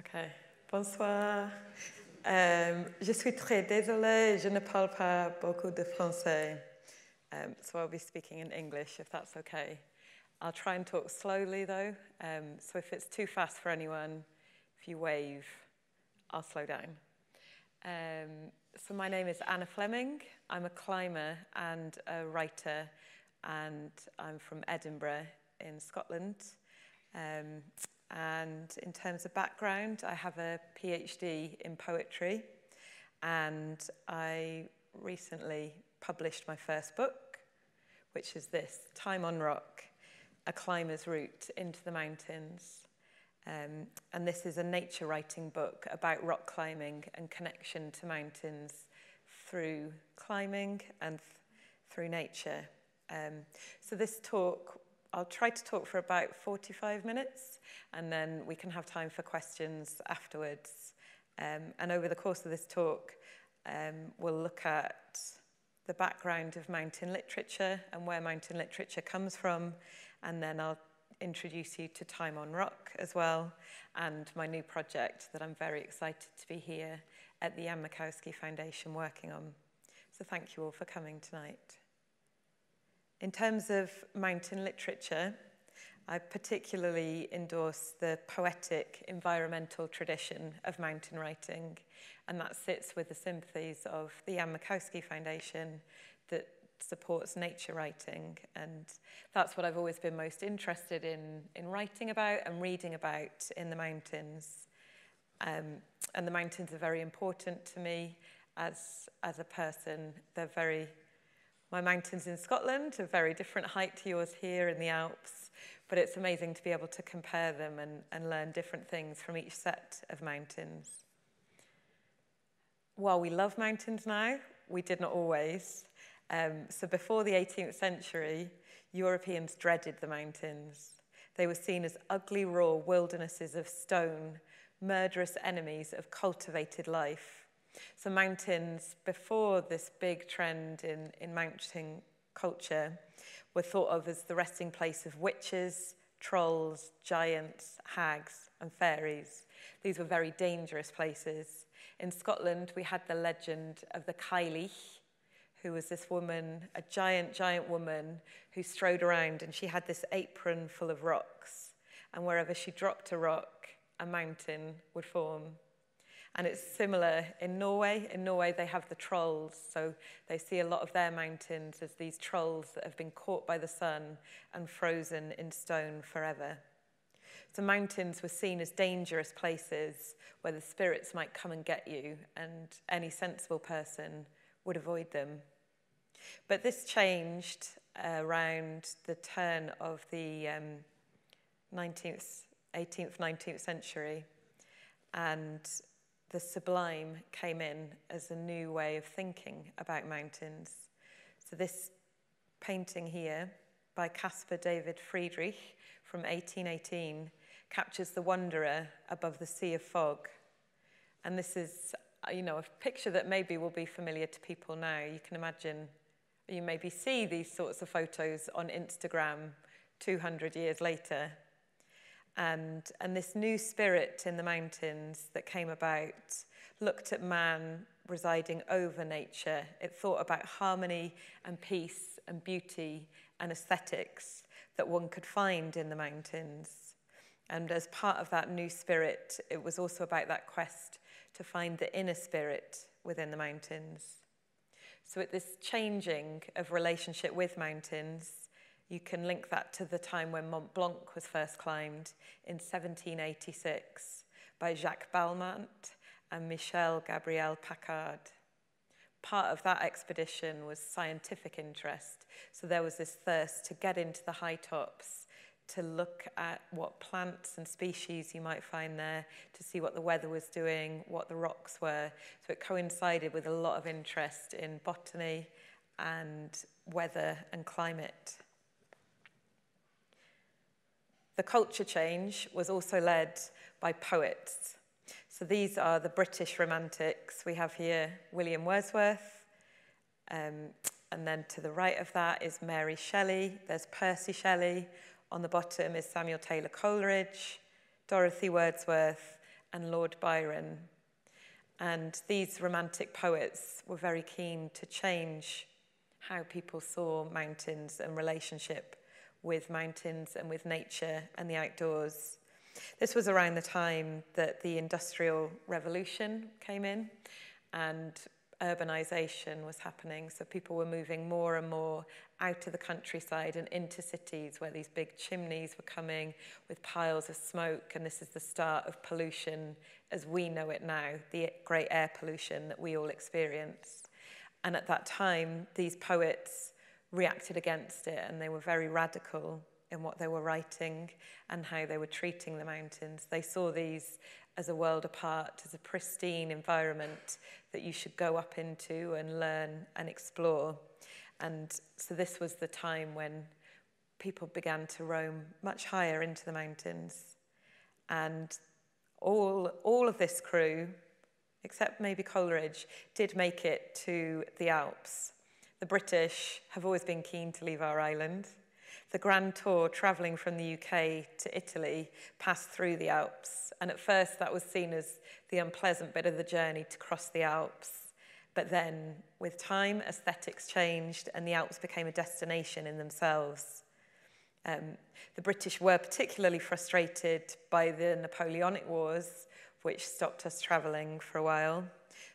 Ok. Bonsoir. Je suis très désolée, je ne parle pas beaucoup de français. So I'll be speaking in English, if that's okay. I'll try and talk slowly, though. So if it's too fast for anyone, if you wave, I'll slow down. So my name is Anna Fleming. I'm a climber and a writer, and I'm from Edinburgh in Scotland. And in terms of background, I have a PhD in poetry, and I recently published my first book, which is this, Time on Rock, A Climber's Route into the Mountains. And this is a nature writing book about rock climbing and connection to mountains through climbing and through nature. So this talk, I'll try to talk for about 45 minutes, and then we can have time for questions afterwards. And over the course of this talk, we'll look at the background of mountain literature and where mountain literature comes from, and then I'll introduce you to Time on Rock as well, and my new project that I'm very excited to be here at the Anne Makowski Foundation working on. So thank you all for coming tonight. In terms of mountain literature, I particularly endorse the poetic environmental tradition of mountain writing, and that sits with the sympathies of the Anne Makowski Foundation that supports nature writing, and that's what I've always been most interested in writing about and reading about in the mountains. And the mountains are very important to me as a person. My mountains in Scotland are very different height to yours here in the Alps, but it's amazing to be able to compare them and learn different things from each set of mountains. While we love mountains now, we did not always. So before the 18th century, Europeans dreaded the mountains. They were seen as ugly, raw wildernesses of stone, murderous enemies of cultivated life. So mountains, before this big trend in mountain culture, were thought of as the resting place of witches, trolls, giants, hags, and fairies. These were very dangerous places. In Scotland, we had the legend of the Caillich, who was this woman, a giant woman, who strode around, and she had this apron full of rocks. And wherever she dropped a rock, a mountain would form. And it's similar in Norway. In Norway, they have the trolls, so they see a lot of their mountains as these trolls that have been caught by the sun and frozen in stone forever. So mountains were seen as dangerous places where the spirits might come and get you, and any sensible person would avoid them. But this changed around the turn of the 18th, 19th century, and the sublime came in as a new way of thinking about mountains. So this painting here by Caspar David Friedrich from 1818 captures the wanderer above the sea of fog. And this is, a picture that maybe will be familiar to people now. You can imagine, you maybe see these sorts of photos on Instagram 200 years later. And this new spirit in the mountains that came about looked at man residing over nature. It thought about harmony and peace and beauty and aesthetics that one could find in the mountains. And as part of that new spirit, it was also about that quest to find the inner spirit within the mountains. So at this changing of relationship with mountains, you can link that to the time when Mont Blanc was first climbed in 1786 by Jacques Balmat and Michel Gabriel Paccard. Part of that expedition was scientific interest. So there was this thirst to get into the high tops, to look at what plants and species you might find there, to see what the weather was doing, what the rocks were. So it coincided with a lot of interest in botany and weather and climate. The culture change was also led by poets. So these are the British Romantics. We have here William Wordsworth, and then to the right of that is Mary Shelley. There's Percy Shelley. On the bottom is Samuel Taylor Coleridge, Dorothy Wordsworth, and Lord Byron. And these romantic poets were very keen to change how people saw mountains and relationship with mountains and with nature and the outdoors. This was around the time that the Industrial Revolution came in and urbanization was happening. So people were moving more and more out of the countryside and into cities where these big chimneys were coming with piles of smoke. And this is the start of pollution as we know it now, the great air pollution that we all experience. And at that time, these poets reacted against it, and they were very radical in what they were writing and how they were treating the mountains. They saw these as a world apart, as a pristine environment that you should go up into and learn and explore. And so this was the time when people began to roam much higher into the mountains. And all of this crew, except maybe Coleridge, did make it to the Alps. The British have always been keen to leave our island. The Grand Tour, travelling from the UK to Italy, passed through the Alps. And at first that was seen as the unpleasant bit of the journey to cross the Alps. But then, with time, aesthetics changed and the Alps became a destination in themselves. The British were particularly frustrated by the Napoleonic Wars, which stopped us travelling for a while.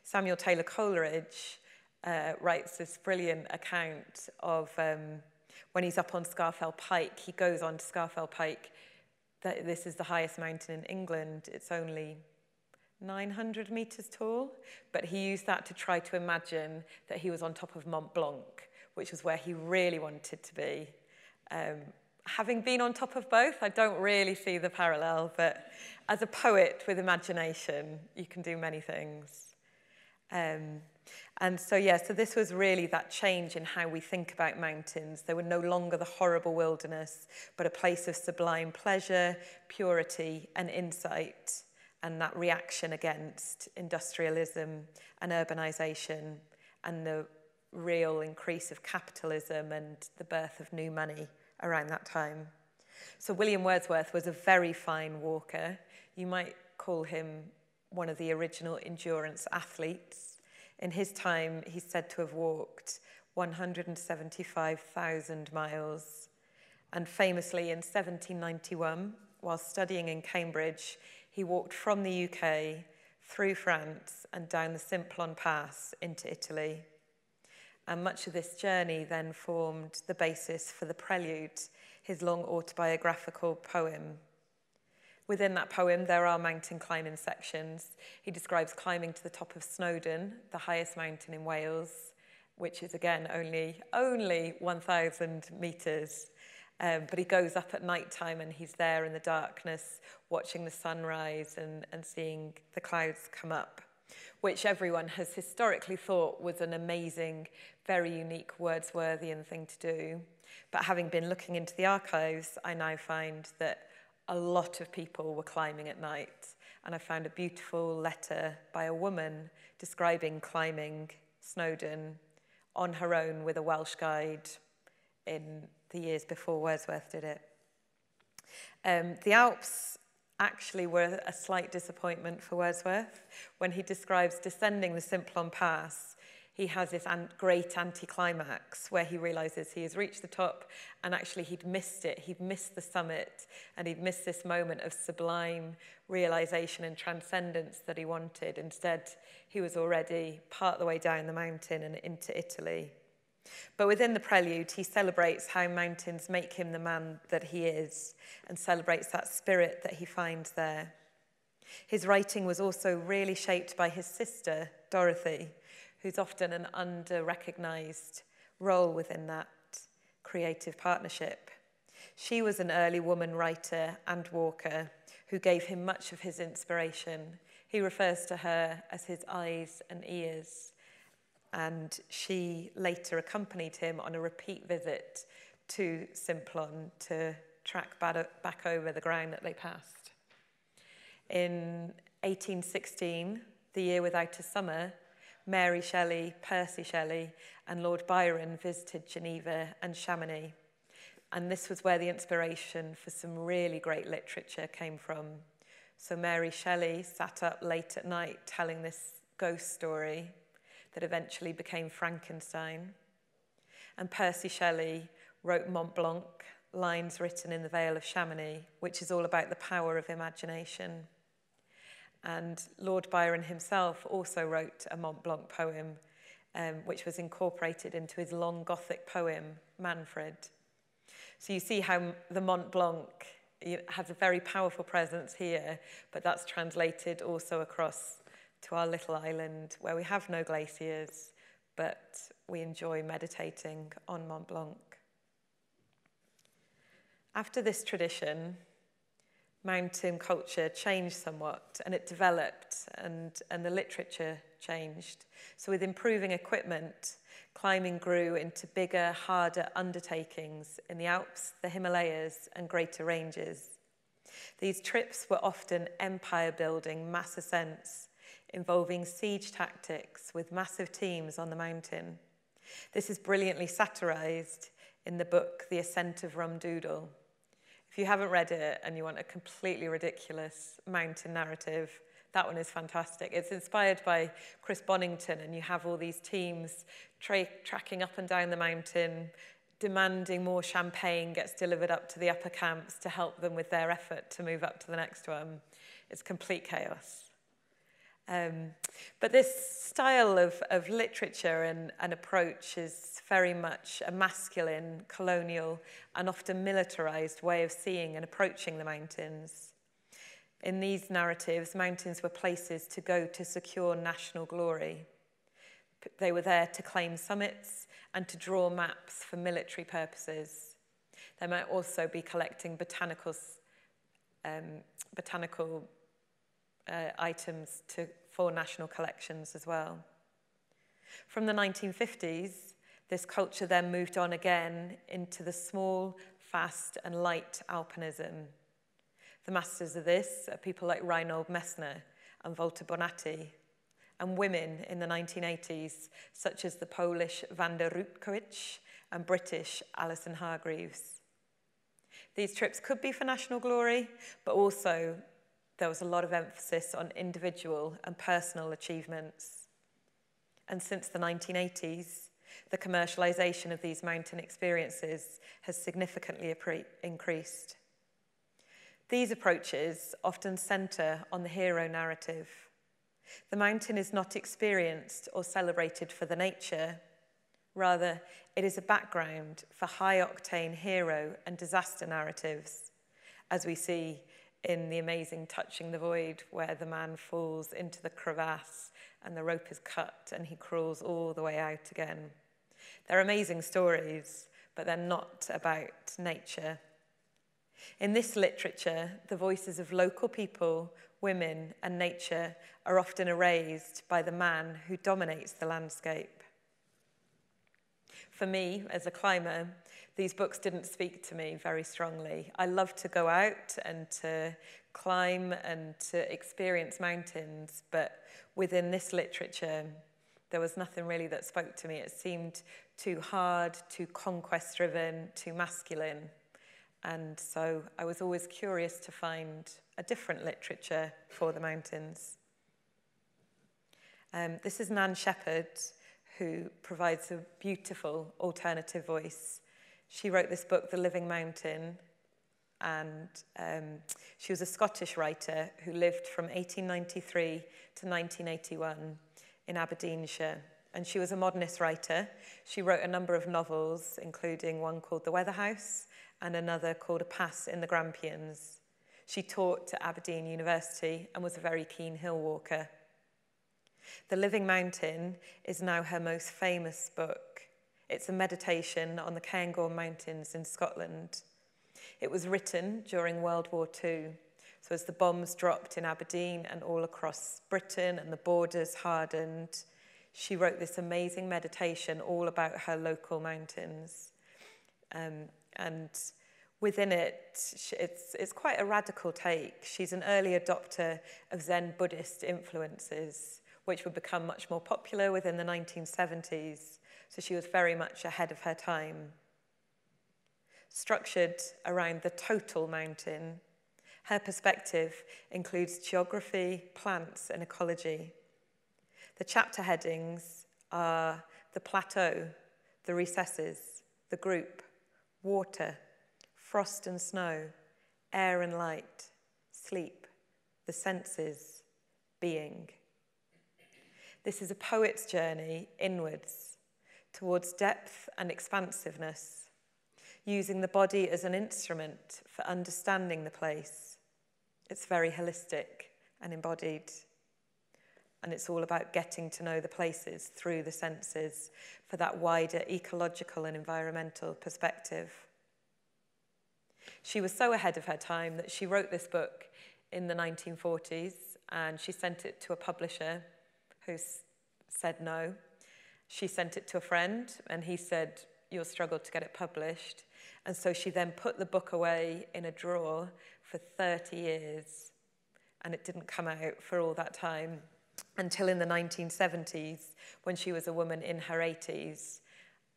Samuel Taylor Coleridge writes this brilliant account of when he's up on Scafell Pike. He goes on to Scafell Pike. This is the highest mountain in England. It's only 900 metres tall, but he used that to try to imagine that he was on top of Mont Blanc, which was where he really wanted to be. Having been on top of both, I don't really see the parallel, but as a poet with imagination, you can do many things. And so this was really that change in how we think about mountains. They were no longer the horrible wilderness, but a place of sublime pleasure, purity, and insight, and that reaction against industrialism and urbanization and the real increase of capitalism and the birth of new money around that time. So William Wordsworth was a very fine walker. You might call him one of the original endurance athletes. In his time, he's said to have walked 175,000 miles. And famously, in 1791, while studying in Cambridge, he walked from the UK through France and down the Simplon Pass into Italy. And much of this journey then formed the basis for The Prelude, his long autobiographical poem. Within that poem, there are mountain climbing sections. He describes climbing to the top of Snowdon, the highest mountain in Wales, which is, again, only 1,000 metres. But he goes up at night time and he's there in the darkness, watching the sunrise and seeing the clouds come up, which everyone has historically thought was an amazing, very unique Wordsworthian thing to do. But having been looking into the archives, I now find that a lot of people were climbing at night. And I found a beautiful letter by a woman describing climbing Snowdon on her own with a Welsh guide in the years before Wordsworth did it. The Alps actually were a slight disappointment for Wordsworth. When he describes descending the Simplon Pass, he has this great anticlimax where he realizes he has reached the top and actually he'd missed it. He'd missed the summit and he'd missed this moment of sublime realization and transcendence that he wanted. Instead, he was already part the way down the mountain and into Italy. But within the Prelude, he celebrates how mountains make him the man that he is and celebrates that spirit that he finds there. His writing was also really shaped by his sister, Dorothy, who's often an under-recognised role within that creative partnership. She was an early woman writer and walker who gave him much of his inspiration. He refers to her as his eyes and ears, and she later accompanied him on a repeat visit to Simplon to track back over the ground that they passed. In 1816, the year without a summer, Mary Shelley, Percy Shelley, and Lord Byron visited Geneva and Chamonix. And this was where the inspiration for some really great literature came from. So Mary Shelley sat up late at night telling this ghost story that eventually became Frankenstein. And Percy Shelley wrote Mont Blanc, lines written in the Vale of Chamonix, which is all about the power of imagination. And Lord Byron himself also wrote a Mont Blanc poem, which was incorporated into his long Gothic poem, Manfred. So you see how the Mont Blanc has a very powerful presence here, but that's translated also across to our little island where we have no glaciers, but we enjoy meditating on Mont Blanc. After this tradition, mountain culture changed somewhat, and it developed, and the literature changed. So with improving equipment, climbing grew into bigger, harder undertakings in the Alps, the Himalayas, and greater ranges. These trips were often empire-building mass ascents, involving siege tactics with massive teams on the mountain. This is brilliantly satirized in the book The Ascent of Rum Doodle. If you haven't read it and you want a completely ridiculous mountain narrative, that one is fantastic. It's inspired by Chris Bonington, and you have all these teams tracking up and down the mountain, demanding more champagne gets delivered up to the upper camps to help them with their effort to move up to the next one. It's complete chaos. But this style of literature and approach is very much a masculine, colonial, and often militarized way of seeing and approaching the mountains. In these narratives, mountains were places to go to secure national glory. They were there to claim summits and to draw maps for military purposes. They might also be collecting botanical items for national collections as well. From the 1950s, this culture then moved on again into the small, fast, and light alpinism. The masters of this are people like Reinhold Messner and Walter Bonatti, and women in the 1980s, such as the Polish Wanda Rutkowicz and British Alison Hargreaves. These trips could be for national glory, but also there was a lot of emphasis on individual and personal achievements. And since the 1980s, the commercialization of these mountain experiences has significantly increased. These approaches often center on the hero narrative. The mountain is not experienced or celebrated for the nature. Rather, it is a background for high-octane hero and disaster narratives, as we see in the amazing Touching the Void, where the man falls into the crevasse and the rope is cut and he crawls all the way out again. They're amazing stories, but they're not about nature. In this literature, the voices of local people, women, and nature are often erased by the man who dominates the landscape. For me, as a climber, these books didn't speak to me very strongly. I love to go out and to climb and to experience mountains, but within this literature, there was nothing really that spoke to me. It seemed too hard, too conquest-driven, too masculine. And so I was always curious to find a different literature for the mountains. This is Nan Shepherd, who provides a beautiful alternative voice. She wrote this book, The Living Mountain, and she was a Scottish writer who lived from 1893 to 1981 in Aberdeenshire. And she was a modernist writer. She wrote a number of novels, including one called The Weather House and another called A Pass in the Grampians. She taught at Aberdeen University and was a very keen hill walker. The Living Mountain is now her most famous book. It's a meditation on the Cairngorm Mountains in Scotland. It was written during World War II. So as the bombs dropped in Aberdeen and all across Britain and the borders hardened, she wrote this amazing meditation all about her local mountains. And within it, it's quite a radical take. She's an early adopter of Zen Buddhist influences, which would become much more popular within the 1970s. So she was very much ahead of her time. Structured around the total mountain Her perspective includes geography, plants, and ecology. The chapter headings are the plateau, the recesses, the group, water, frost and snow, air and light, sleep, the senses, being. This is a poet's journey inwards, towards depth and expansiveness, using the body as an instrument for understanding the place. It's very holistic and embodied, and it's all about getting to know the places through the senses for that wider ecological and environmental perspective. She was so ahead of her time that she wrote this book in the 1940s, and she sent it to a publisher who said no. She sent it to a friend, and he said, "You'll struggle to get it published." And so she then put the book away in a drawer for 30 years, and it didn't come out for all that time until in the 1970s, when she was a woman in her 80s,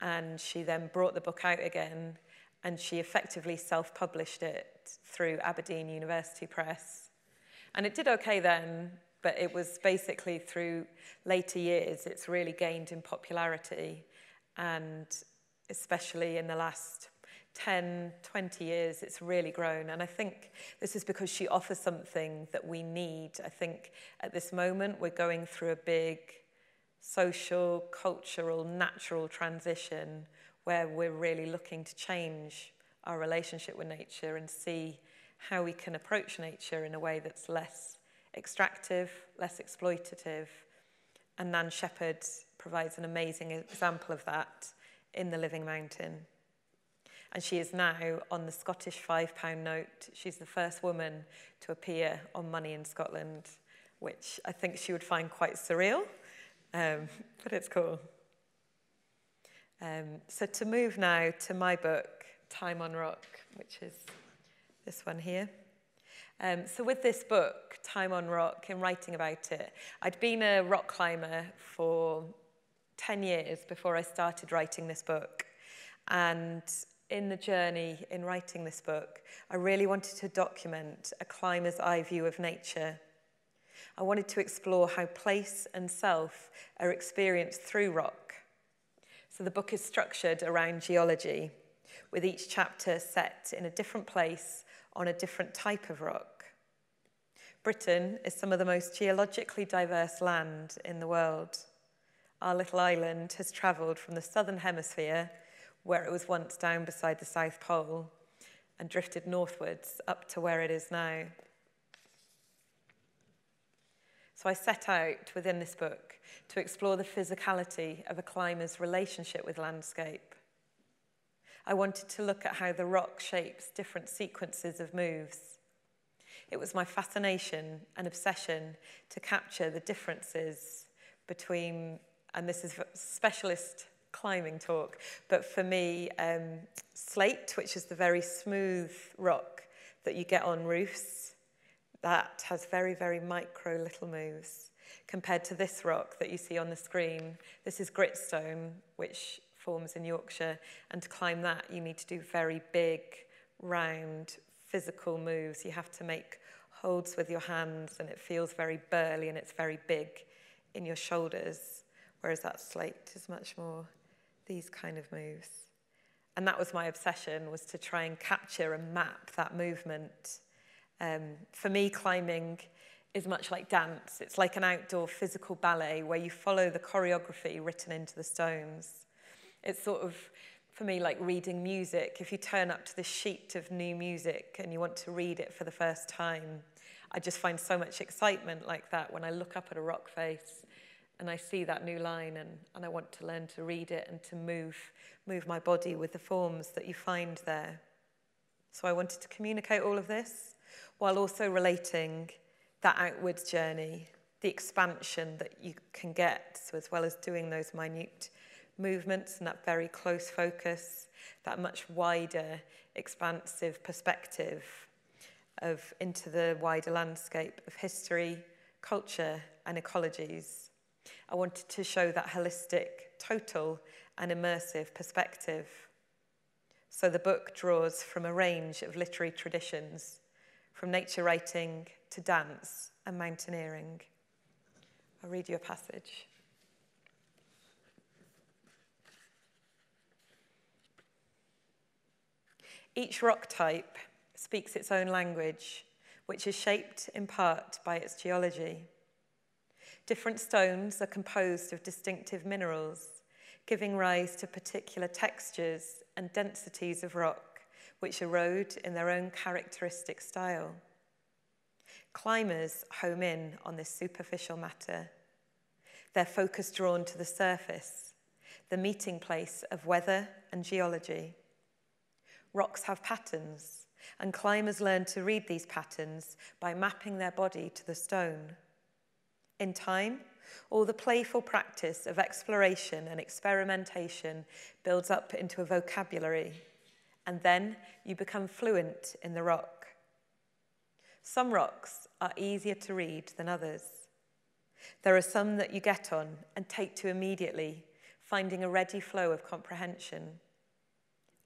and she then brought the book out again, and she effectively self-published it through Aberdeen University Press. And it did okay then, but it was basically through later years, it's really gained in popularity, and especially in the last 10, 20 years, it's really grown. And I think this is because she offers something that we need. I think at this moment, we're going through a big social, cultural, natural transition where we're really looking to change our relationship with nature and see how we can approach nature in a way that's less extractive, less exploitative. And Nan Shepherd provides an amazing example of that in The Living Mountain. And she is now on the Scottish £5 note. She's the first woman to appear on money in Scotland, which I think she would find quite surreal, but it's cool. So to move now to my book, Time on Rock, which is this one here. So with this book, Time on Rock, in writing about it, I'd been a rock climber for 10 years before I started writing this book. And in the journey in writing this book, I really wanted to document a climber's eye view of nature. I wanted to explore how place and self are experienced through rock. So the book is structured around geology, with each chapter set in a different place on a different type of rock. Britain is some of the most geologically diverse land in the world. Our little island has travelled from the southern hemisphere, where it was once down beside the South Pole, and drifted northwards up to where it is now. So I set out within this book to explore the physicality of a climber's relationship with landscape. I wanted to look at how the rock shapes different sequences of moves. It was my fascination and obsession to capture the differences between, and this is specialist climbing talk, but for me, slate, which is the very smooth rock that you get on roofs, that has very, very micro little moves, compared to this rock that you see on the screen. This is gritstone, which forms in Yorkshire, and to climb that, you need to do very big, round, physical moves. You have to make holds with your hands, and it feels very burly, and it's very big in your shoulders, whereas that slate is much more these kind of moves. And that was my obsession, was to try and capture and map that movement. For me, climbing is much like dance. It's like an outdoor physical ballet where you follow the choreography written into the stones. It's sort of, for me, like reading music. If you turn up to this sheet of new music and you want to read it for the first time, I just find so much excitement like that when I look up at a rock face and I see that new line, and I want to learn to read it and to move my body with the forms that you find there. So I wanted to communicate all of this while also relating that outwards journey, the expansion that you can get, so as well as doing those minute movements and that very close focus, that much wider, expansive perspective into the wider landscape of history, culture, and ecologies. I wanted to show that holistic, total, and immersive perspective. So the book draws from a range of literary traditions, from nature writing to dance and mountaineering. I'll read you a passage. Each rock type speaks its own language, which is shaped in part by its geology. Different stones are composed of distinctive minerals, giving rise to particular textures and densities of rock, which erode in their own characteristic style. Climbers home in on this superficial matter, their focus drawn to the surface, the meeting place of weather and geology. Rocks have patterns, and climbers learn to read these patterns by mapping their body to the stone. In time, all the playful practice of exploration and experimentation builds up into a vocabulary, and then you become fluent in the rock. Some rocks are easier to read than others. There are some that you get on and take to immediately, finding a ready flow of comprehension.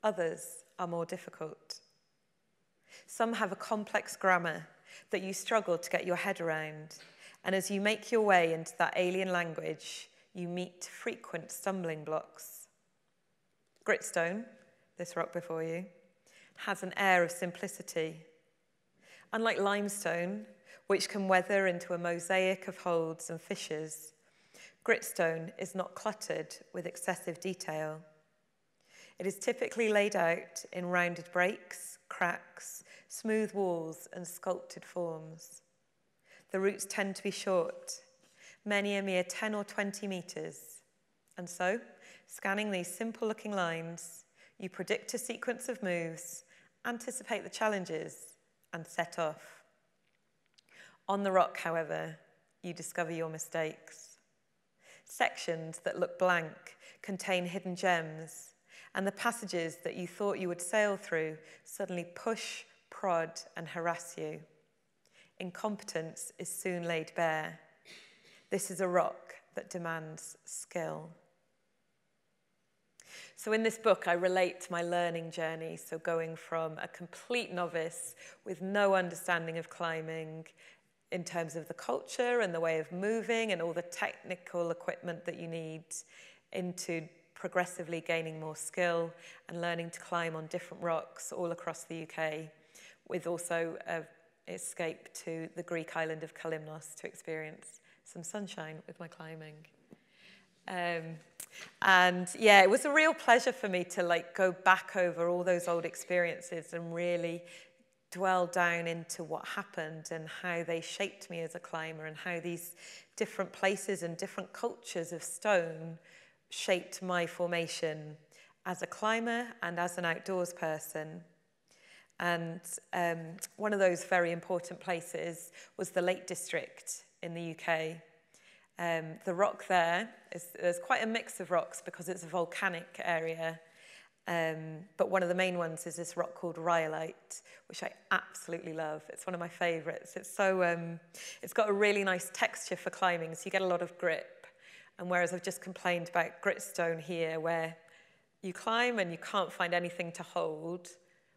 Others are more difficult. Some have a complex grammar that you struggle to get your head around, and as you make your way into that alien language, you meet frequent stumbling blocks. Gritstone, this rock before you, has an air of simplicity. Unlike limestone, which can weather into a mosaic of holds and fissures, gritstone is not cluttered with excessive detail. It is typically laid out in rounded breaks, cracks, smooth walls, and sculpted forms. The roots tend to be short, many a mere 10 or 20 meters. And so, scanning these simple-looking lines, you predict a sequence of moves, anticipate the challenges, and set off. On the rock, however, you discover your mistakes. Sections that look blank contain hidden gems, and the passages that you thought you would sail through suddenly push, prod, and harass you. Incompetence is soon laid bare. This is a rock that demands skill. So in this book, I relate my learning journey, so going from a complete novice with no understanding of climbing in terms of the culture and the way of moving and all the technical equipment that you need, into progressively gaining more skill and learning to climb on different rocks all across the UK, with also an escape to the Greek island of Kalymnos to experience some sunshine with my climbing. And yeah, it was a real pleasure for me to go back over all those old experiences and really dwell down into what happened and how they shaped me as a climber, and how these different places and different cultures of stone shaped my formation as a climber and as an outdoors person. And one of those very important places was the Lake District in the UK. The rock there's quite a mix of rocks because it's a volcanic area. But one of the main ones is this rock called rhyolite, which I absolutely love. It's one of my favorites. It's it's got a really nice texture for climbing, so you get a lot of grip. And whereas I've just complained about gritstone here, where you climb and you can't find anything to hold,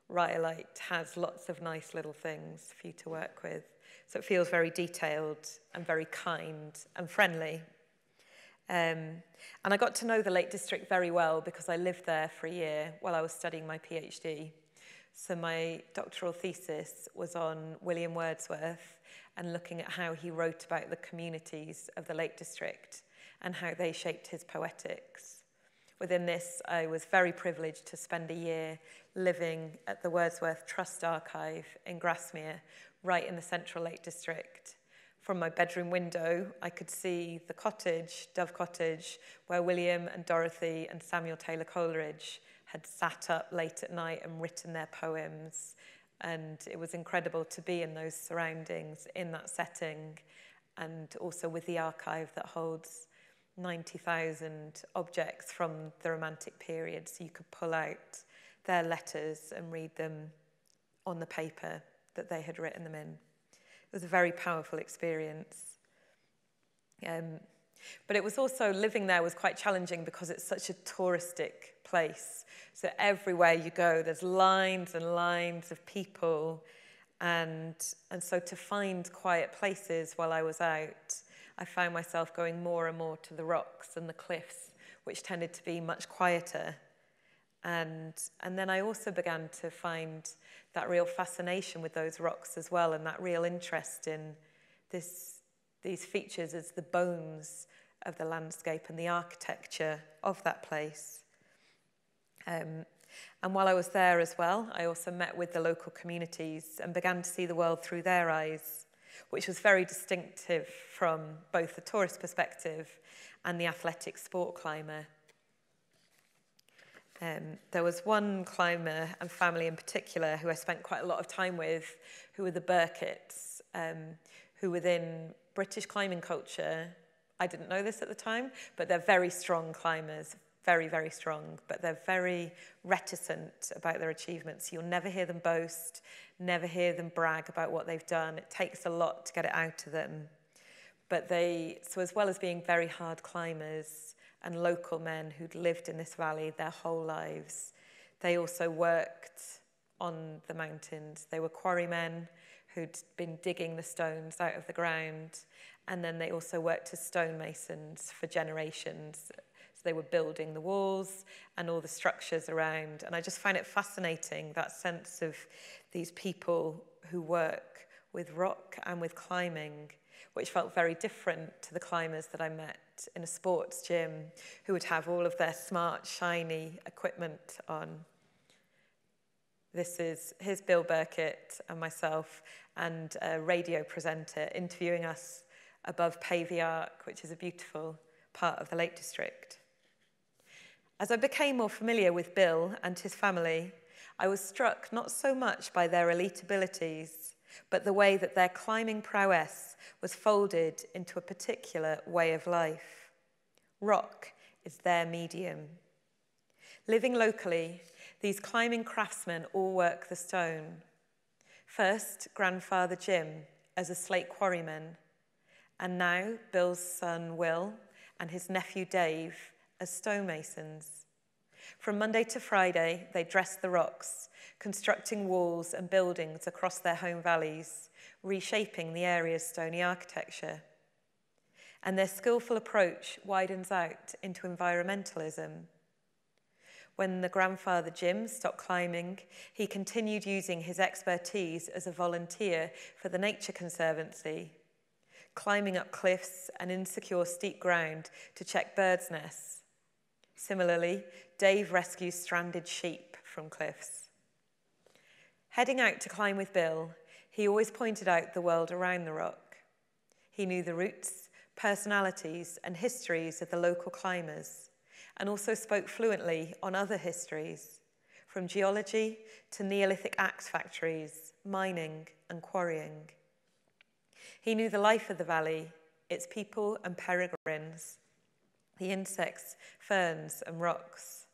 rhyolite has lots of nice little things for you to work with. So it feels very detailed and very kind and friendly. And I got to know the Lake District very well because I lived there for a year while I was studying my PhD. So my doctoral thesis was on William Wordsworth and looking at how he wrote about the communities of the Lake District and how they shaped his poetics. Within this, I was very privileged to spend a year living at the Wordsworth Trust Archive in Grasmere, right in the central Lake District. From my bedroom window, I could see the cottage, Dove Cottage, where William and Dorothy and Samuel Taylor Coleridge had sat up late at night and written their poems. And it was incredible to be in those surroundings, in that setting, and also with the archive that holds 90,000 objects from the Romantic period, so you could pull out their letters and read them on the paper that they had written them in. It was a very powerful experience. But it was also, living there was quite challenging because it's such a touristic place. So everywhere you go, there's lines and lines of people And so to find quiet places while I was out, I found myself going more and more to the rocks and the cliffs, which tended to be much quieter. And then I also began to find that real fascination with those rocks as well, and that real interest in these features as the bones of the landscape and the architecture of that place. And while I was there as well, I also met with the local communities and began to see the world through their eyes, which was very distinctive from both the tourist perspective and the athletic sport climber. There was one climber and family in particular who I spent quite a lot of time with, who were the Burkitts, who within British climbing culture, I didn't know this at the time, but they're very strong climbers, very, very strong, but they're very reticent about their achievements. You'll never hear them boast, never hear them brag about what they've done. It takes a lot to get it out of them. But so as well as being very hard climbers and local men who'd lived in this valley their whole lives, they also worked on the mountains. They were quarrymen who'd been digging the stones out of the ground, and then they also worked as stonemasons for generations. So they were building the walls and all the structures around. And I just find it fascinating, that sense of these people who work with rock and with climbing, which felt very different to the climbers that I met in a sports gym who would have all of their smart, shiny equipment on. Here's Bill Burkitt and myself and a radio presenter interviewing us above Pavey Ark, which is a beautiful part of the Lake District. As I became more familiar with Bill and his family, I was struck not so much by their elite abilities, but the way that their climbing prowess was folded into a particular way of life. Rock is their medium. Living locally, these climbing craftsmen all work the stone. First, grandfather Jim as a slate quarryman, and now Bill's son Will and his nephew Dave as stonemasons. From Monday to Friday, they dressed the rocks, constructing walls and buildings across their home valleys, reshaping the area's stony architecture. And their skillful approach widens out into environmentalism. When the grandfather Jim stopped climbing, he continued using his expertise as a volunteer for the Nature Conservancy, climbing up cliffs and insecure steep ground to check birds' nests. Similarly, Dave rescues stranded sheep from cliffs. Heading out to climb with Bill, he always pointed out the world around the rock. He knew the roots, personalities, and histories of the local climbers, and also spoke fluently on other histories, from geology to Neolithic axe factories, mining, and quarrying. He knew the life of the valley, its people and peregrines, the insects, ferns, and rocks.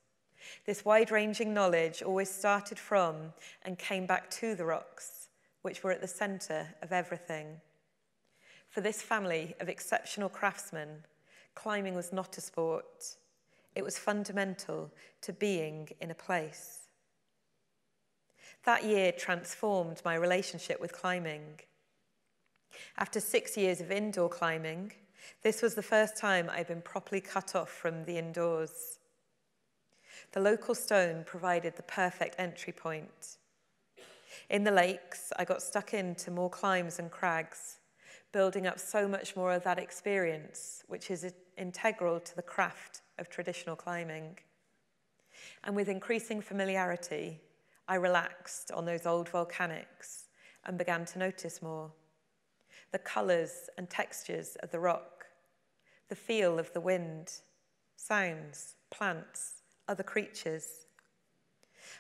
This wide-ranging knowledge always started from and came back to the rocks, which were at the centre of everything. For this family of exceptional craftsmen, climbing was not a sport. It was fundamental to being in a place. That year transformed my relationship with climbing. After 6 years of indoor climbing, this was the first time I'd been properly cut off from the indoors. The local stone provided the perfect entry point. In the lakes, I got stuck into more climbs and crags, building up so much more of that experience, which is integral to the craft of traditional climbing. And with increasing familiarity, I relaxed on those old volcanics and began to notice more. The colours and textures of the rock, the feel of the wind, sounds, plants, other creatures.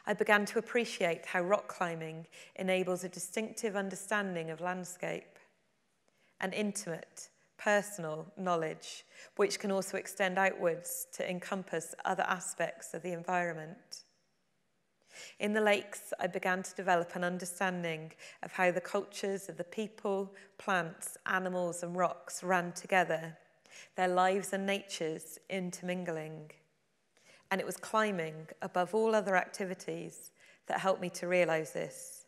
I began to appreciate how rock climbing enables a distinctive understanding of landscape, an intimate, personal knowledge, which can also extend outwards to encompass other aspects of the environment. In the lakes, I began to develop an understanding of how the cultures of the people, plants, animals, and rocks ran together, their lives and natures intermingling. And it was climbing, above all other activities, that helped me to realise this.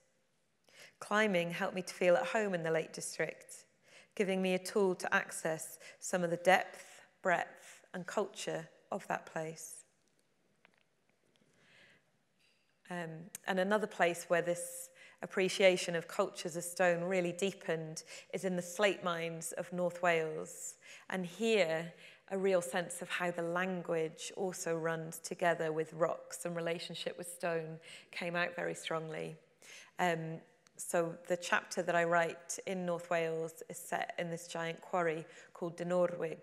Climbing helped me to feel at home in the Lake District, giving me a tool to access some of the depth, breadth, and culture of that place. And another place where this appreciation of cultures of stone really deepened is in the slate mines of North Wales. And here, a real sense of how the language also runs together with rocks and relationship with stone came out very strongly. So the chapter that I write in North Wales is set in this giant quarry called Dinorwig,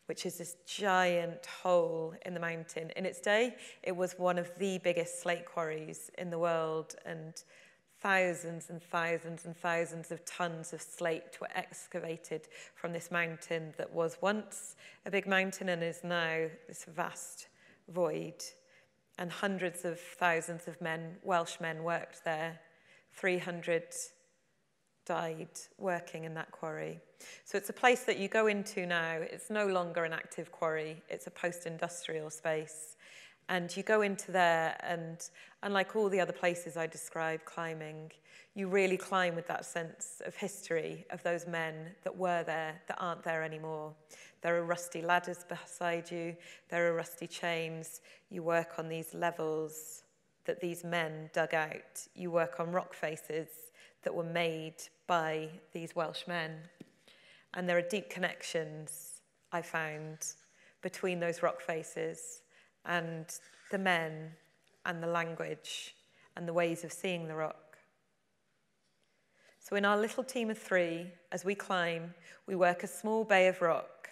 which is this giant hole in the mountain. In its day, it was one of the biggest slate quarries in the world, and thousands and thousands and thousands of tons of slate were excavated from this mountain that was once a big mountain and is now this vast void. And hundreds of thousands of men, Welsh men, worked there. 300 died working in that quarry. So it's a place that you go into now. It's no longer an active quarry. It's a post-industrial space. And you go into there, and unlike all the other places I described climbing, you really climb with that sense of history of those men that were there, that aren't there anymore. There are rusty ladders beside you. There are rusty chains. You work on these levels that these men dug out. You work on rock faces that were made by these Welsh men. And there are deep connections, I found, between those rock faces and the men and the language and the ways of seeing the rock. So in our little team of 3, as we climb, we work a small bay of rock,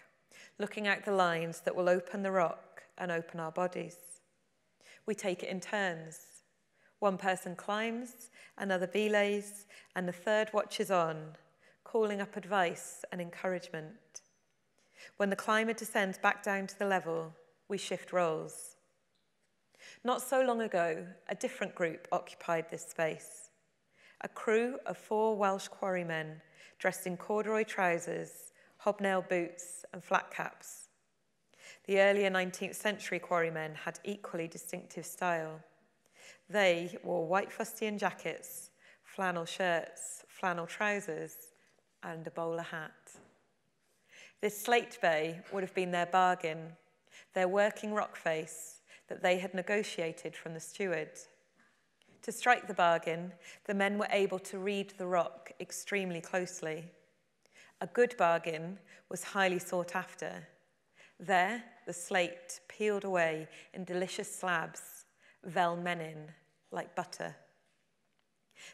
looking out the lines that will open the rock and open our bodies. We take it in turns. One person climbs, another belays, and the third watches on, calling up advice and encouragement. When the climber descends back down to the level, we shift roles. Not so long ago, a different group occupied this space. A crew of 4 Welsh quarrymen dressed in corduroy trousers, hobnail boots, and flat caps. The earlier 19th century quarrymen had equally distinctive style. They wore white fustian jackets, flannel shirts, flannel trousers, and a bowler hat. This slate bay would have been their bargain, their working rock face that they had negotiated from the steward. To strike the bargain, the men were able to read the rock extremely closely. A good bargain was highly sought after. There, the slate peeled away in delicious slabs, vel menin, like butter.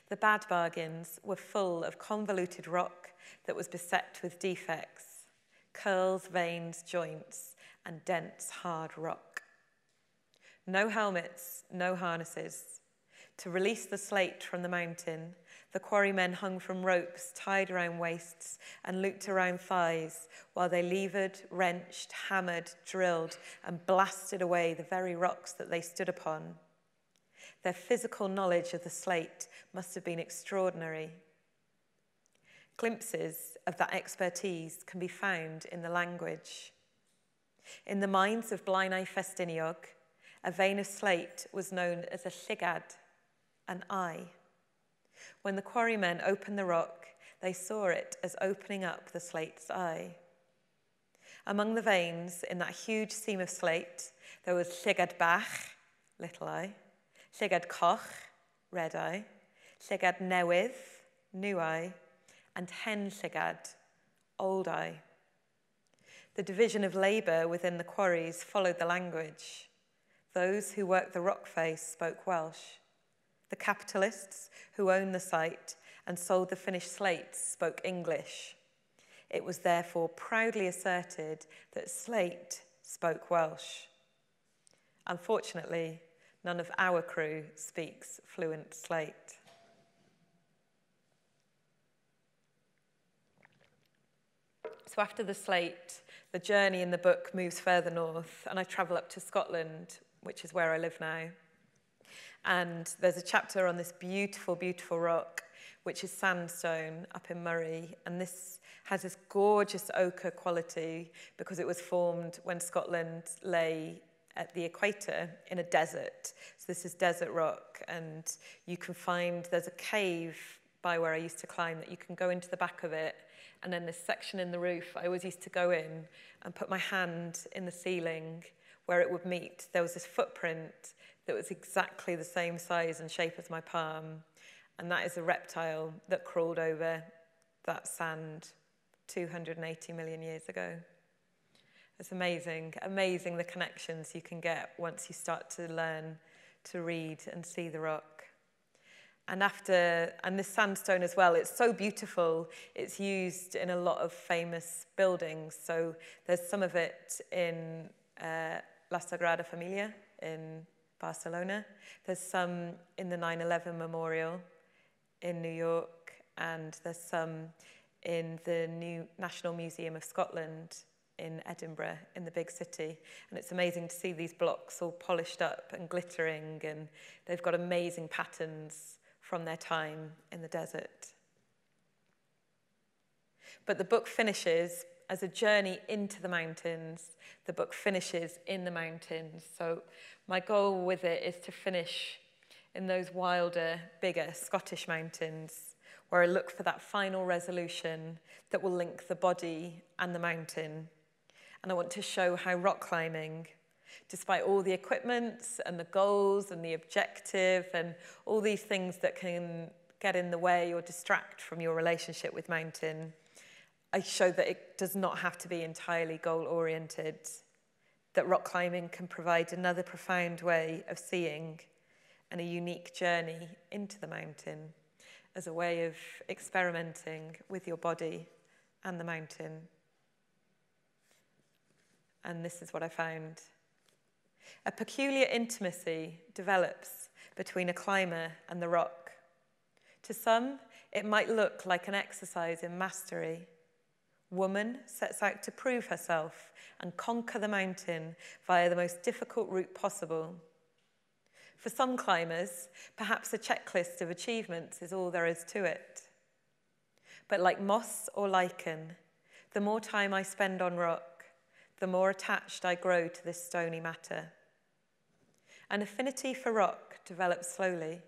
The bad bargains were full of convoluted rock that was beset with defects, curls, veins, joints, and dense, hard rock. No helmets, no harnesses. To release the slate from the mountain, the quarrymen hung from ropes tied around waists and looped around thighs while they levered, wrenched, hammered, drilled, and blasted away the very rocks that they stood upon. Their physical knowledge of the slate must have been extraordinary. Glimpses of that expertise can be found in the language. In the mines of Blaenau Festiniog, a vein of slate was known as a llygad, an eye. When the quarrymen opened the rock, they saw it as opening up the slate's eye. Among the veins in that huge seam of slate, there was llygad bach, little eye, llygad coch, red eye, llygad newydd, new eye, and hen llygad, old eye. The division of labour within the quarries followed the language. Those who worked the rock face spoke Welsh. The capitalists who owned the site and sold the finished slates spoke English. It was therefore proudly asserted that slate spoke Welsh. Unfortunately, none of our crew speaks fluent slate. So after the slate, the journey in the book moves further north, and I travel up to Scotland, which is where I live now. And there's a chapter on this beautiful, beautiful rock, which is sandstone up in Murray. And this has this gorgeous ochre quality because it was formed when Scotland lay at the equator in a desert. So this is desert rock. And you can find, there's a cave by where I used to climb that you can go into the back of it, and then this section in the roof, I always used to go in and put my hand in the ceiling where it would meet. There was this footprint that was exactly the same size and shape as my palm, and that is a reptile that crawled over that sand 280 million years ago. It's amazing, amazing the connections you can get once you start to learn to read and see the rock. And this sandstone as well, it's so beautiful, it's used in a lot of famous buildings. So there's some of it in La Sagrada Familia in Barcelona. There's some in the 9/11 Memorial in New York, and there's some in the new National Museum of Scotland in Edinburgh, in the big city. And it's amazing to see these blocks all polished up and glittering, and they've got amazing patterns from their time in the desert. But the book finishes as a journey into the mountains. The book finishes in the mountains. So my goal with it is to finish in those wilder, bigger Scottish mountains, where I look for that final resolution that will link the body and the mountain. And I want to show how rock climbing, despite all the equipment and the goals and the objective and all these things that can get in the way or distract from your relationship with mountain, I show that it does not have to be entirely goal-oriented, that rock climbing can provide another profound way of seeing and a unique journey into the mountain as a way of experimenting with your body and the mountain. And this is what I found. A peculiar intimacy develops between a climber and the rock. To some, it might look like an exercise in mastery. Woman sets out to prove herself and conquer the mountain via the most difficult route possible. For some climbers, perhaps a checklist of achievements is all there is to it. But like moss or lichen, the more time I spend on rock, the more attached I grow to this stony matter. An affinity for rock develops slowly.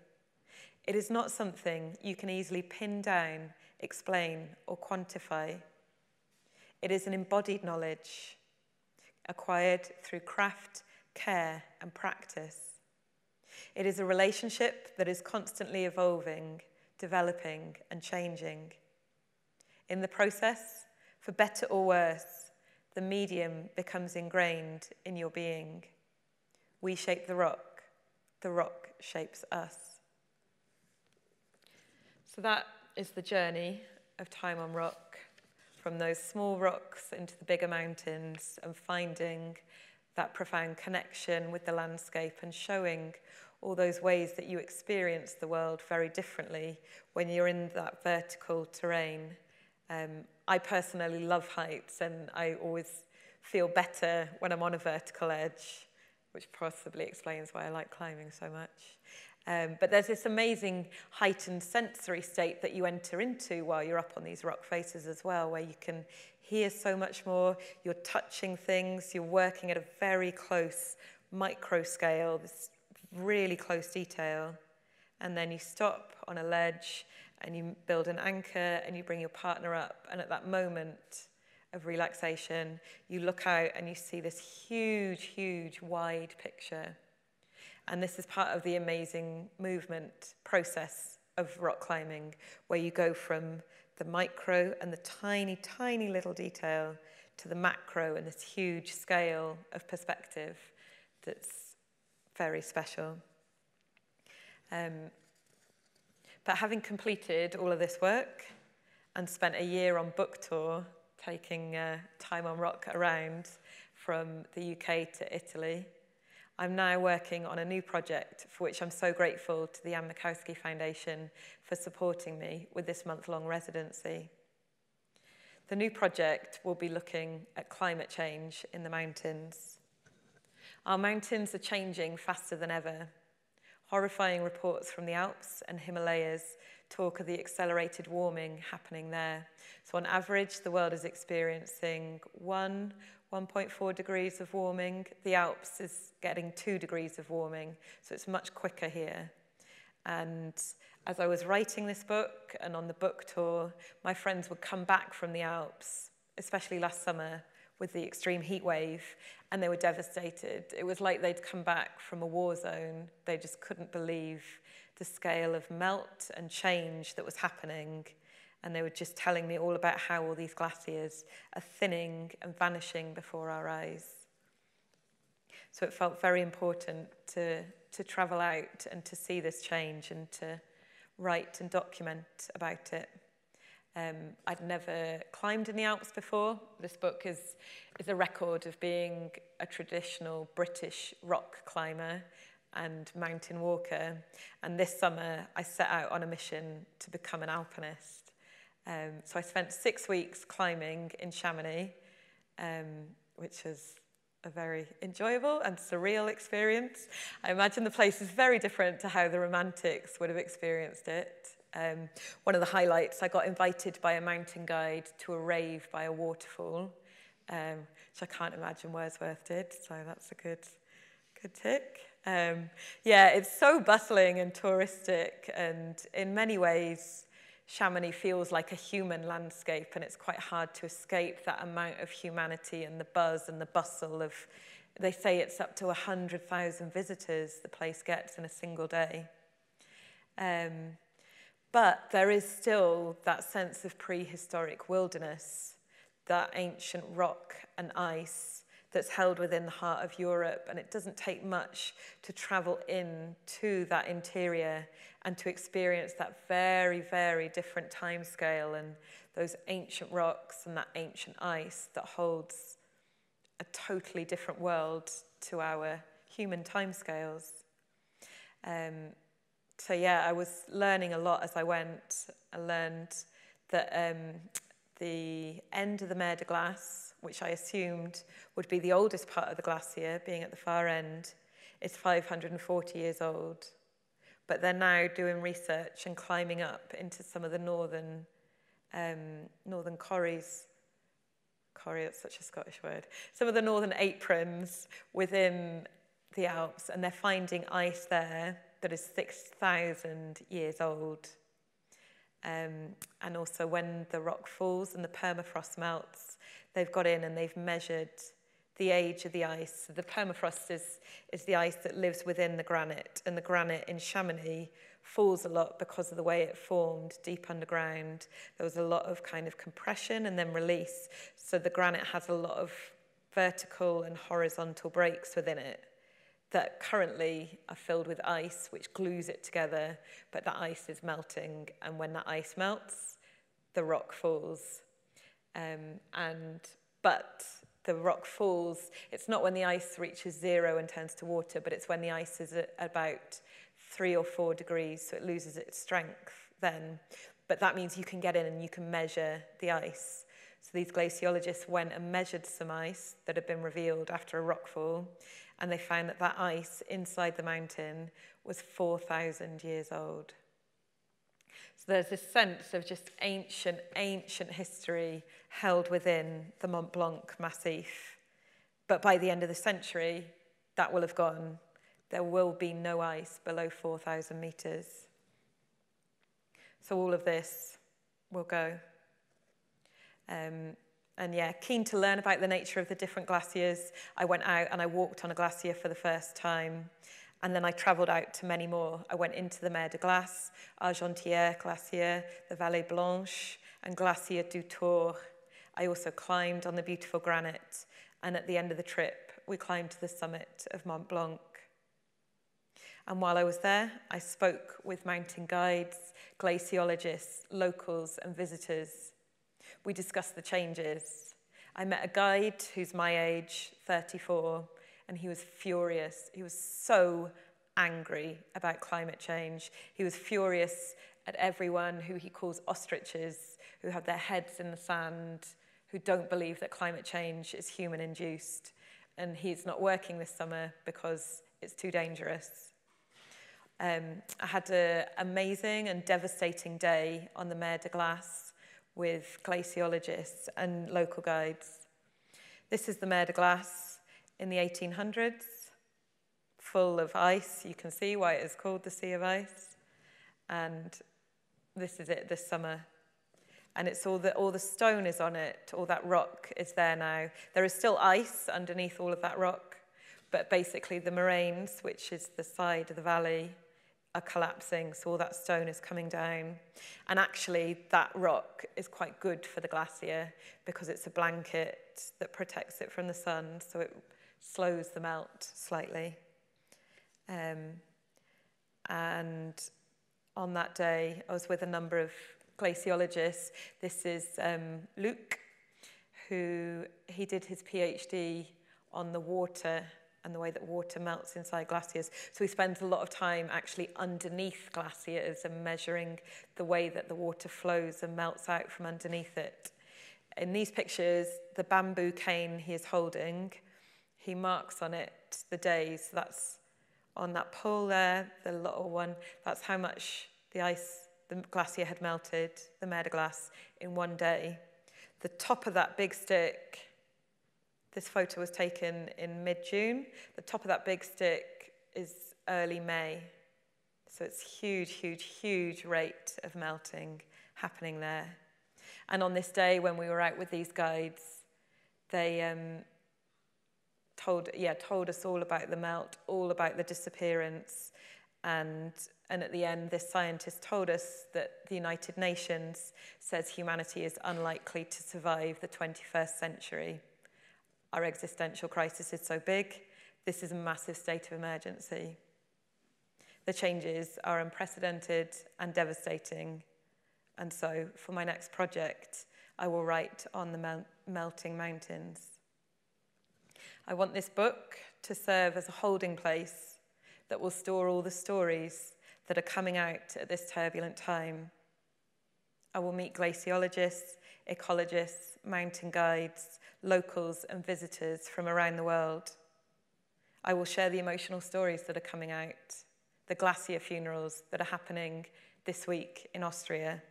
It is not something you can easily pin down, explain, or quantify. It is an embodied knowledge, acquired through craft, care, and practice. It is a relationship that is constantly evolving, developing, and changing. In the process, for better or worse, the medium becomes ingrained in your being. We shape the rock shapes us. So that is the journey of time on rock, from those small rocks into the bigger mountains and finding that profound connection with the landscape and showing all those ways that you experience the world very differently when you're in that vertical terrain. I personally love heights, and I always feel better when I'm on a vertical edge, which possibly explains why I like climbing so much. But there's this amazing heightened sensory state that you enter into while you're up on these rock faces as well, where you can hear so much more, you're touching things, you're working at a very close micro scale, this really close detail, and then you stop on a ledge and you build an anchor and you bring your partner up, and at that moment of relaxation, you look out and you see this huge, huge, wide picture. And this is part of the amazing movement process of rock climbing, where you go from the micro and the tiny, tiny little detail to the macro and this huge scale of perspective that's very special. But having completed all of this work and spent a year on book tour, taking time on rock around from the UK to Italy, I'm now working on a new project for which I'm so grateful to the Anne Mikowski Foundation for supporting me with this month-long residency. The new project will be looking at climate change in the mountains. Our mountains are changing faster than ever. Horrifying reports from the Alps and Himalayas talk of the accelerated warming happening there. So on average, the world is experiencing 1.4 degrees of warming. The Alps is getting 2 degrees of warming, so it's much quicker here. And as I was writing this book and on the book tour, my friends would come back from the Alps, especially last summer with the extreme heat wave, and they were devastated. It was like they'd come back from a war zone. They just couldn't believe the scale of melt and change that was happening. And they were just telling me all about how all these glaciers are thinning and vanishing before our eyes. So it felt very important to travel out and to see this change and to write and document about it. I'd never climbed in the Alps before. This book is a record of being a traditional British rock climber and mountain walker. And this summer, I set out on a mission to become an alpinist. So I spent 6 weeks climbing in Chamonix, which was a very enjoyable and surreal experience. I imagine the place is very different to how the Romantics would have experienced it. One of the highlights, I got invited by a mountain guide to a rave by a waterfall, which I can't imagine Wordsworth did, so that's a good tick. Yeah, it's so bustling and touristic, and in many ways, Chamonix feels like a human landscape, and it's quite hard to escape that amount of humanity and the buzz and the bustle of, they say it's up to 100,000 visitors the place gets in a single day. But there is still that sense of prehistoric wilderness, that ancient rock and ice that's held within the heart of Europe, and it doesn't take much to travel in to that interior and to experience that very, very different timescale and those ancient rocks and that ancient ice that holds a totally different world to our human timescales. So yeah, I was learning a lot as I went. I learned that the end of the Mer de Glace, which I assumed would be the oldest part of the glacier, being at the far end, is 540 years old. But they're now doing research and climbing up into some of the northern corries. Corrie, that's such a Scottish word. Some of the northern aprons within the Alps, and they're finding ice there that is 6,000 years old. And also when the rock falls and the permafrost melts, they've got in and they've measured the age of the ice. So the permafrost is the ice that lives within the granite, and the granite in Chamonix falls a lot because of the way it formed deep underground. There was a lot of kind of compression and then release, so the granite has a lot of vertical and horizontal breaks within it that currently are filled with ice, which glues it together, but that ice is melting, and when that ice melts, the rock falls. But the rock falls, it's not when the ice reaches 0 and turns to water, but it's when the ice is at about 3 or 4 degrees, so it loses its strength then. But that means you can get in and you can measure the ice. So these glaciologists went and measured some ice that had been revealed after a rockfall, and they found that that ice inside the mountain was 4,000 years old. So there's this sense of just ancient history held within the Mont Blanc Massif. But by the end of the century, that will have gone. There will be no ice below 4,000 meters. So all of this will go. And yeah, keen to learn about the nature of the different glaciers, I went out and I walked on a glacier for the first time. And then I travelled out to many more. I went into the Mer de Glace, Argentière Glacier, the Vallée Blanche, and Glacier du Tour. I also climbed on the beautiful granite. And at the end of the trip, we climbed to the summit of Mont Blanc. And while I was there, I spoke with mountain guides, glaciologists, locals, and visitors. We discussed the changes. I met a guide who's my age, 34, and he was furious. He was so angry about climate change. He was furious at everyone who he calls ostriches, who have their heads in the sand, who don't believe that climate change is human-induced. And he's not working this summer because it's too dangerous. I had an amazing and devastating day on the Mer de Glace with glaciologists and local guides. This is the Mer de Glace in the 1800s, full of ice. You can see why it is called the Sea of Ice. And this is it this summer. And it's all the stone is on it, all that rock is there now. There is still ice underneath all of that rock, but basically the moraines, which is the side of the valley, are collapsing, so all that stone is coming down. And actually, that rock is quite good for the glacier because it's a blanket that protects it from the sun, so it slows the melt slightly. And on that day, I was with a number of glaciologists. This is Luke, he did his PhD on the water and the way that water melts inside glaciers. So he spends a lot of time actually underneath glaciers and measuring the way that the water flows and melts out from underneath it. In these pictures, the bamboo cane he is holding, he marks on it the days. So that's on that pole there, the little one, that's how much the glacier had melted, the mer de glace, in one day. The top of that big stick, this photo was taken in mid-June. The top of that big stick is early May. So it's huge, huge, huge rate of melting happening there. And on this day when we were out with these guides, they told us all about the melt, all about the disappearance. And at the end, this scientist told us that the United Nations says humanity is unlikely to survive the 21st century. Our existential crisis is so big, this is a massive state of emergency. The changes are unprecedented and devastating. And so for my next project, I will write on the melting mountains. I want this book to serve as a holding place that will store all the stories that are coming out at this turbulent time. I will meet glaciologists, ecologists, mountain guides, locals and visitors from around the world. I will share the emotional stories that are coming out, the glacier funerals that are happening this week in Austria.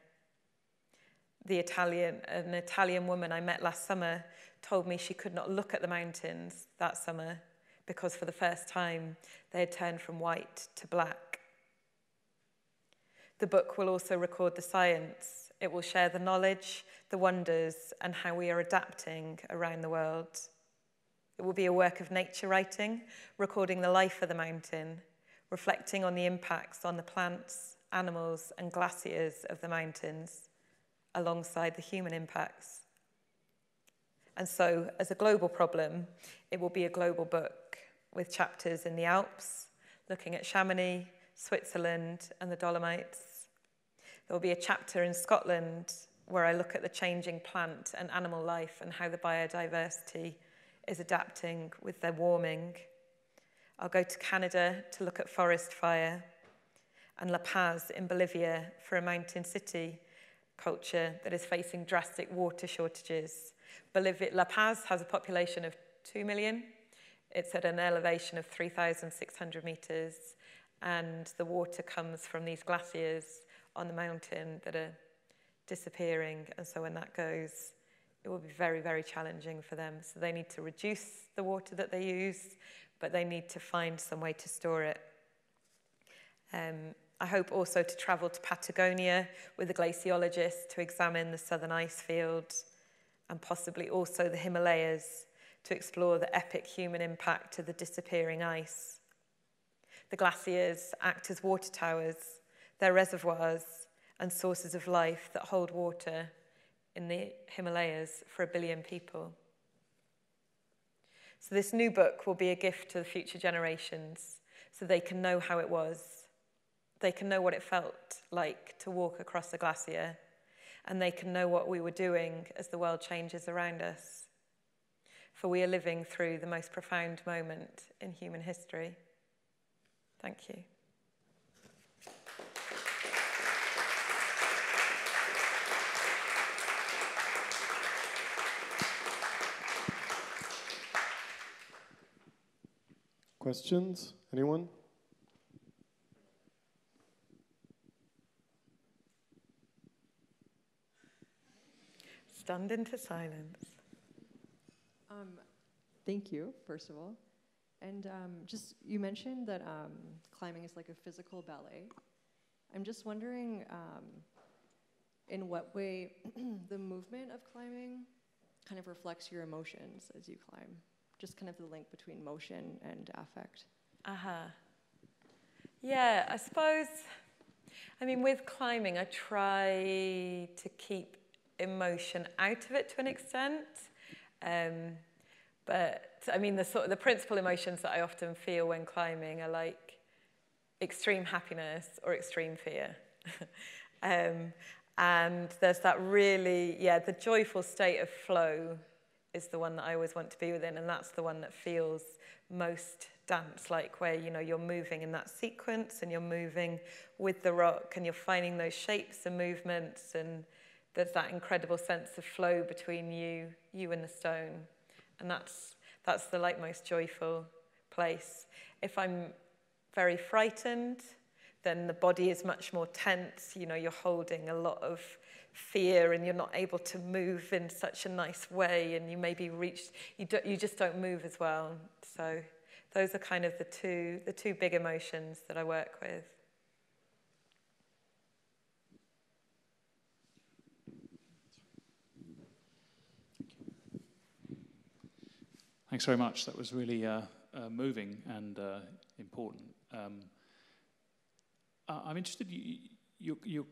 An Italian woman I met last summer told me she could not look at the mountains that summer because for the first time they had turned from white to black. The book will also record the science. It will share the knowledge, the wonders, and how we are adapting around the world. It will be a work of nature writing, recording the life of the mountain, reflecting on the impacts on the plants, animals, and glaciers of the mountains, alongside the human impacts. And so, as a global problem, it will be a global book with chapters in the Alps, looking at Chamonix, Switzerland, and the Dolomites. There will be a chapter in Scotland where I look at the changing plant and animal life and how the biodiversity is adapting with their warming. I'll go to Canada to look at forest fire, and La Paz in Bolivia for a mountain city culture that is facing drastic water shortages. La Paz has a population of 2 million. It's at an elevation of 3,600 meters, and the water comes from these glaciers on the mountain that are disappearing. And so when that goes, it will be very, very challenging for them. So they need to reduce the water that they use, but they need to find some way to store it. I hope also to travel to Patagonia with a glaciologist to examine the southern ice field, and possibly also the Himalayas to explore the epic human impact of the disappearing ice. The glaciers act as water towers. They're reservoirs and sources of life that hold water in the Himalayas for 1 billion people. So this new book will be a gift to the future generations so they can know how it was. They can know what it felt like to walk across a glacier, and they can know what we were doing as the world changes around us. For we are living through the most profound moment in human history. Thank you. Questions? Anyone? Stunned into silence. Thank you, first of all. And just, you mentioned that climbing is like a physical ballet. I'm just wondering in what way the movement of climbing kind of reflects your emotions as you climb. Just kind of the link between motion and affect. Yeah, I suppose, I mean, with climbing, I try to keep emotion out of it to an extent. But I mean, the principal emotions that I often feel when climbing are like extreme happiness or extreme fear. And there's that really, the joyful state of flow is the one that I always want to be within, and that's the one that feels most dance-like, where, you know, you're moving in that sequence and you're moving with the rock and you're finding those shapes and movements, and there's that incredible sense of flow between you and the stone. And that's the like most joyful place. If I'm very frightened, then the body is much more tense. You know, you're holding a lot of fear and you're not able to move in such a nice way, and you maybe you just don't move as well. So those are kind of the two big emotions that I work with. Thanks very much. That was really moving and important. I'm interested, you're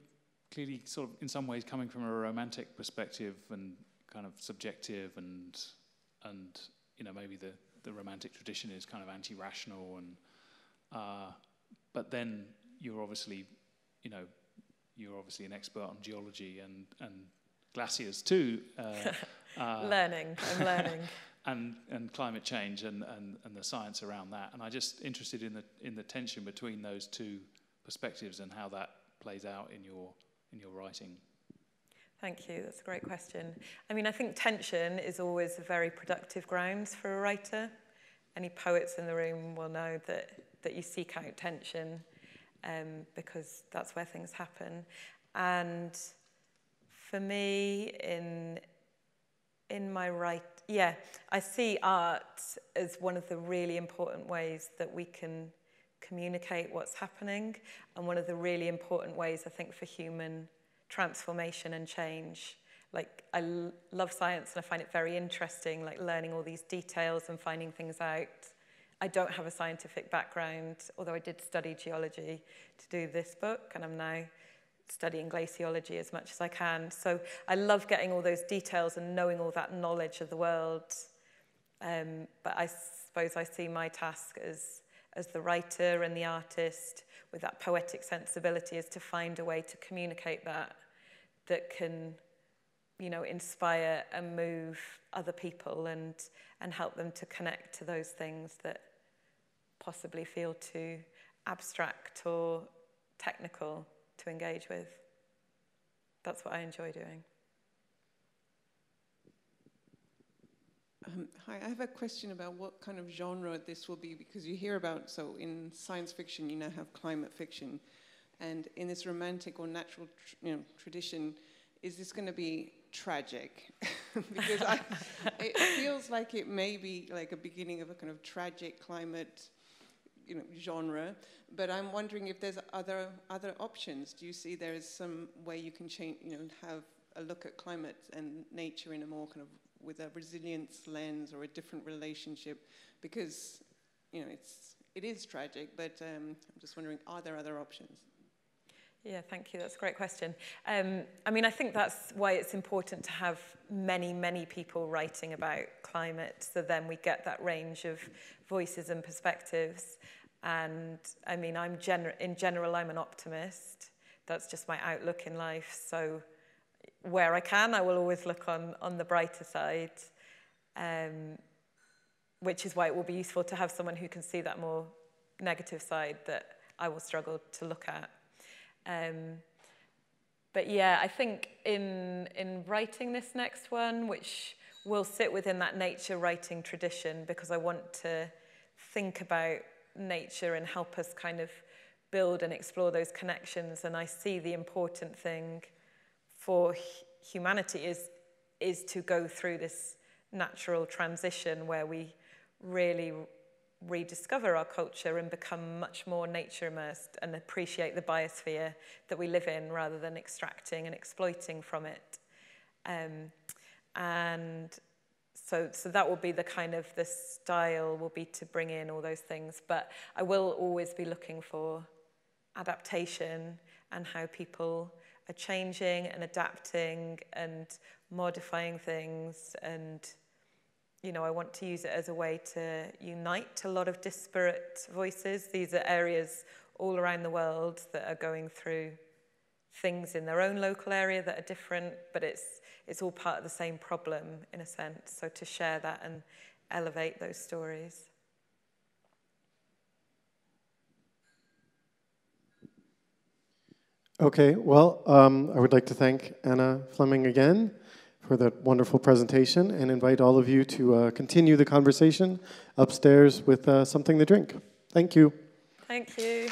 clearly sort of in some ways coming from a romantic perspective and kind of subjective, and you know, maybe the romantic tradition is kind of anti-rational, and but then you're obviously an expert on geology and glaciers too. I'm learning. And climate change and the science around that, and I'm just interested in the tension between those two perspectives and how that plays out in your writing. Thank you. That's a great question. I mean, I think tension is always a very productive grounds for a writer. Any poets in the room will know that you seek out tension because that's where things happen. And for me, in my I see art as one of the really important ways that we can communicate what's happening, and one of the really important ways, I think, for human transformation and change. Like, I love science and I find it very interesting, like learning all these details and finding things out. I don't have a scientific background, although I did study geology to do this book, and I'm now studying glaciology as much as I can. So I love getting all those details and knowing all that knowledge of the world. But I suppose I see my task as the writer and the artist with that poetic sensibility is to find a way to communicate that can, you know, inspire and move other people and help them to connect to those things that possibly feel too abstract or technical to engage with. That's what I enjoy doing. Hi, I have a question about what kind of genre this will be, because you hear about, so in science fiction you now have climate fiction, and in this romantic or natural tradition, is this going to be tragic? Because it feels like it may be like a beginning of a kind of tragic climate genre, but I'm wondering if there's other options. Do you see there is some way you can change, have a look at climate and nature in a more kind of with a resilience lens or a different relationship? Because it is tragic, but I'm just wondering, are there other options? Yeah, thank you. That's a great question. I mean, I think that's why it's important to have many, many people writing about climate, so then we get that range of voices and perspectives. And I mean, in general, I'm an optimist. That's just my outlook in life. So where I can, I will always look on the brighter side, which is why it will be useful to have someone who can see that more negative side that I will struggle to look at. But yeah, I think in writing this next one, which will sit within that nature writing tradition, because I want to think about nature and help us kind of build and explore those connections. And I see the important thing for humanity is to go through this natural transition where we really rediscover our culture and become much more nature immersed and appreciate the biosphere that we live in rather than extracting and exploiting from it. And so that will be the kind of, the style will be to bring in all those things. But I will always be looking for adaptation and how people are changing and adapting and modifying things. And, you know, I want to use it as a way to unite a lot of disparate voices. These are areas all around the world that are going through things in their own local area that are different, but it's all part of the same problem in a sense. So to share that and elevate those stories. Okay, well, I would like to thank Anna Fleming again for that wonderful presentation and invite all of you to continue the conversation upstairs with something to drink. Thank you. Thank you.